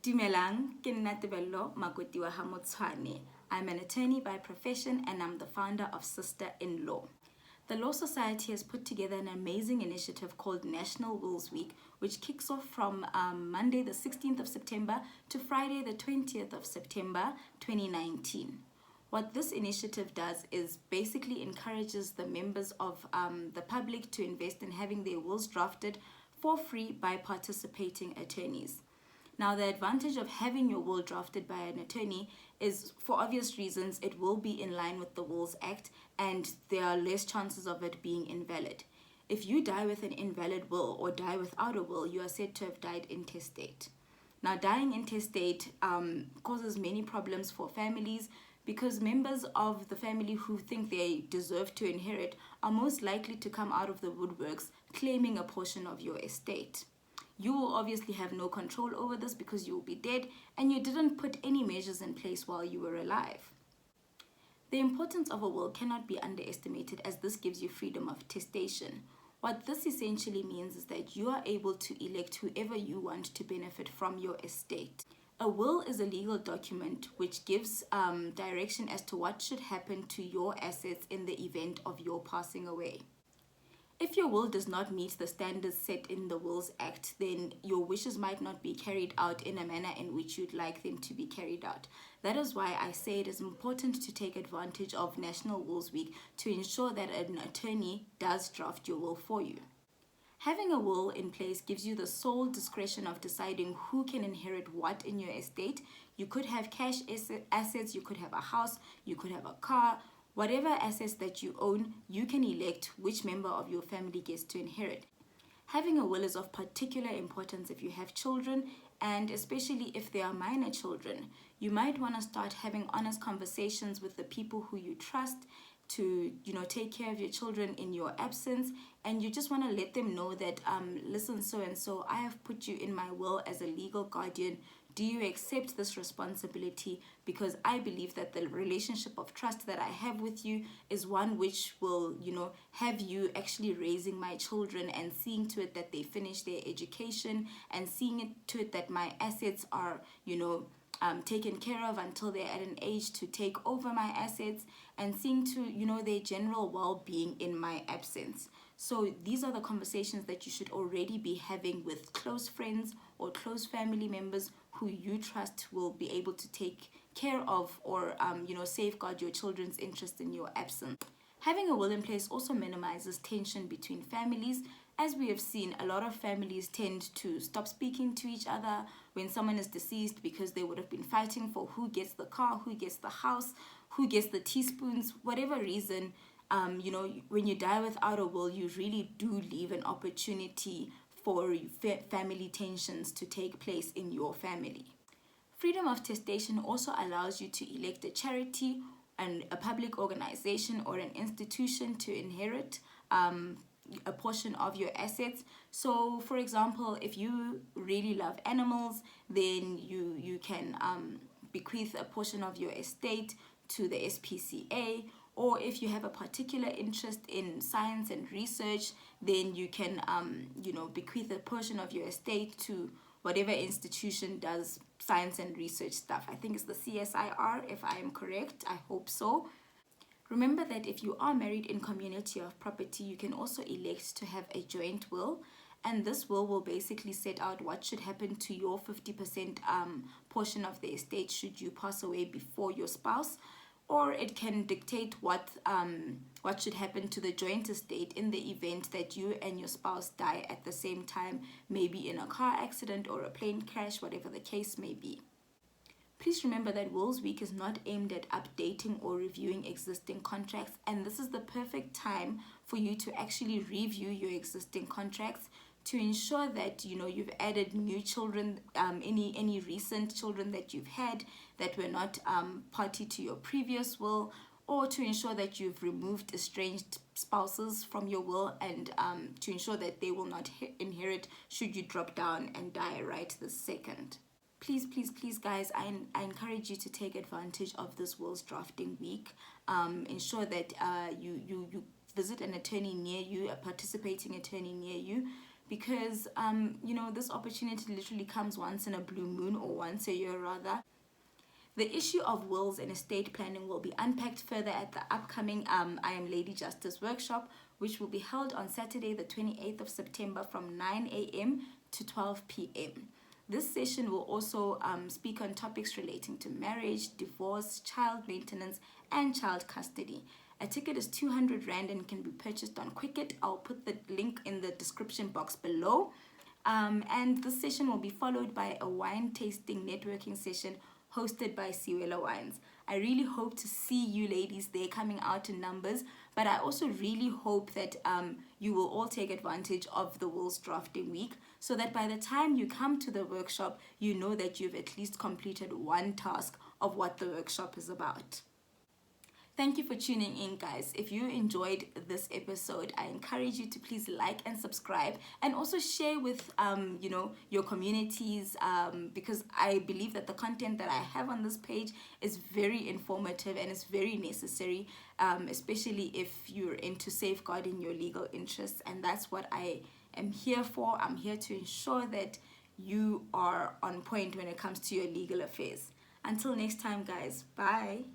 Dumelang, ke nna Tebello Makotiwa Hamotshwane. I'm an attorney by profession and I'm the founder of Sister in Law. The Law Society has put together an amazing initiative called National Wills Week, which kicks off from Monday the 16th of September to Friday the 20th of September 2019. What this initiative does is basically encourages the members of the public to invest in having their wills drafted for free by participating attorneys. Now, the advantage of having your will drafted by an attorney is, for obvious reasons, it will be in line with the Wills Act and there are less chances of it being invalid. If you die with an invalid will or die without a will, you are said to have died intestate. Now, dying intestate causes many problems for families because members of the family who think they deserve to inherit are most likely to come out of the woodworks claiming a portion of your estate. You will obviously have no control over this because you will be dead and you didn't put any measures in place while you were alive. The importance of a will cannot be underestimated as this gives you freedom of testation. What this essentially means is that you are able to elect whoever you want to benefit from your estate. A will is a legal document which gives direction as to what should happen to your assets in the event of your passing away. If your will does not meet the standards set in the Wills Act, then your wishes might not be carried out in a manner in which you'd like them to be carried out. That is why I say it is important to take advantage of National Wills Week to ensure that an attorney does draft your will for you. Having a will in place gives you the sole discretion of deciding who can inherit what in your estate. You could have cash assets, you could have a house, you could have a car. Whatever assets that you own, you can elect which member of your family gets to inherit. Having a will is of particular importance if you have children, and especially if they are minor children. You might want to start having honest conversations with the people who you trust to take care of your children in your absence, and you just want to let them know that listen, so and so, I have put you in my will as a legal guardian. Do you accept this responsibility? Because I believe that the relationship of trust that I have with you is one which will, have you actually raising my children and seeing to it that they finish their education and seeing to it that my assets are, taken care of until they're at an age to take over my assets and seeing to, their general well-being in my absence. So these are the conversations that you should already be having with close friends or close family members who you trust will be able to take care of or, safeguard your children's interest in your absence. Having a will in place also minimizes tension between families. As we have seen, a lot of families tend to stop speaking to each other when someone is deceased because they would have been fighting for who gets the car, who gets the house, who gets the teaspoons, whatever reason. When you die without a will, you really do leave an opportunity for family tensions to take place in your family. Freedom of testation also allows you to elect a charity and a public organization or an institution to inherit a portion of your assets. So, for example, if you really love animals, then you can bequeath a portion of your estate to the SPCA. Or if you have a particular interest in science and research, then you can, bequeath a portion of your estate to whatever institution does science and research stuff. I think it's the CSIR, if I am correct. I hope so. Remember that if you are married in community of property, you can also elect to have a joint will. And this will basically set out what should happen to your 50% portion of the estate should you pass away before your spouse. Or it can dictate what should happen to the joint estate in the event that you and your spouse die at the same time, maybe in a car accident or a plane crash, whatever the case may be. Please remember that Wills Week is not aimed at updating or reviewing existing contracts, and this is the perfect time for you to actually review your existing contracts to ensure that you've added new children, any recent children that you've had that were not party to your previous will, or to ensure that you've removed estranged spouses from your will, and to ensure that they will not inherit should you drop down and die right this second. Please, guys, I encourage you to take advantage of this wills drafting week. Ensure that you visit an attorney near you, a participating attorney near you, because this opportunity literally comes once in a blue moon, or once a year rather. The issue of wills and estate planning will be unpacked further at the upcoming I Am Lady Justice workshop, which will be held on Saturday the 28th of September from 9 a.m. to 12 p.m. This session will also speak on topics relating to marriage, divorce, child maintenance, and child custody. A ticket is 200 Rand and can be purchased on Quicket. I'll put the link in the description box below. And this session will be followed by a wine tasting networking session hosted by Siwela Wines. I really hope to see you ladies there coming out in numbers, but I also really hope that you will all take advantage of the wills drafting week, so that by the time you come to the workshop, you know that you've at least completed one task of what the workshop is about. Thank you for tuning in, guys. If you enjoyed this episode, I encourage you to please like and subscribe, and also share with your communities, because I believe that the content that I have on this page is very informative and it's very necessary, especially if you're into safeguarding your legal interests. And that's what I am here for. I'm here to ensure that you are on point when it comes to your legal affairs. Until next time, guys. Bye.